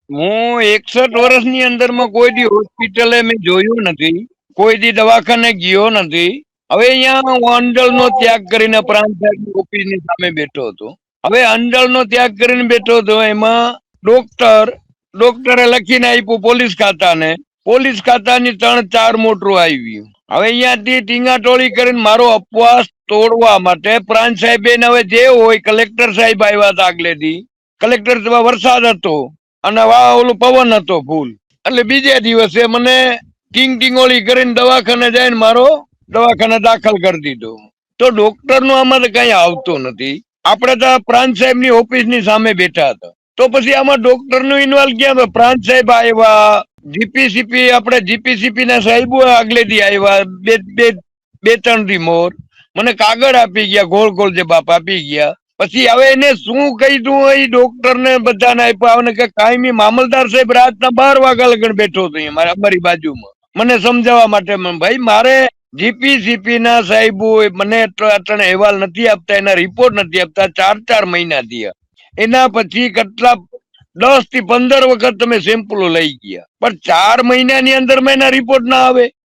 હું 61 વર્ષની અંદરમાં કોઈ દી હોસ્પિટલે મેં જોયું નથી, કોઈ દી દવાખાને ગયો નથી. હવે અહીંયા હું અંડળનો ત્યાગ કરીને પ્રાંત સાહેબની ઓફિસની સામે બેઠો હતો. હવે અંડળનો ત્યાગ કરીને બેઠો હતો, એમાં ડોક્ટરે લખીને આપ્યું પોલીસ ખાતાની 3-4 મોટરું આવ્યું. હવે અહીંયાથી ટીંગાટોળી કરીને મારો અપવાસ તોડવા માટે પ્રાંત સાહેબ હવે જે હોય, કલેક્ટર સાહેબ આવ્યા હતા આગલેથી. કલેક્ટર વરસાદ હતો અને ઓલું પવન હતો ફૂલ, એટલે બીજે દિવસે મને ટીંગોળી કરીને દવાખાને જઈને મારો દવાખાને દાખલ કરી દીધો. તો ડોક્ટર નું આમાં તો કઈ આવતું નથી. આપણે તો પ્રાંત સાહેબ ની ઓફિસ ની સામે બેઠા હતા, તો પછી આમાં ડોક્ટર નું ઇન્વોલ્વ ક્યાં? પ્રાંત સાહેબ આવ્યા, જીપીસીપી ના સાહેબો આગલેથી આવ્યા, બે 3 દી મોર મને કાગળ આપી ગયા, ગોળ જે બાપ આપી ગયા. પછી હવે એને શું કહી દઉં? એ ડોક્ટર ને બધાને આપ્યા કે કાયમી મામલતદાર સાહેબ રાતના 12 વાગ્યા લગન બેઠો હતો અમારી બાજુમાં, મને સમજાવવા માટે. ભાઈ, મારે જીપીસીપી ના સાહેબો મને અહેવાલ નથી આપતા, એના રિપોર્ટ નથી આપતા. 4 મહિના થયા. એના પછી કેટલા 10 થી 15 વખત તમે સેમ્પલો લઈ ગયા, પણ 4 મહિનાની અંદર એના રિપોર્ટ ના આવે.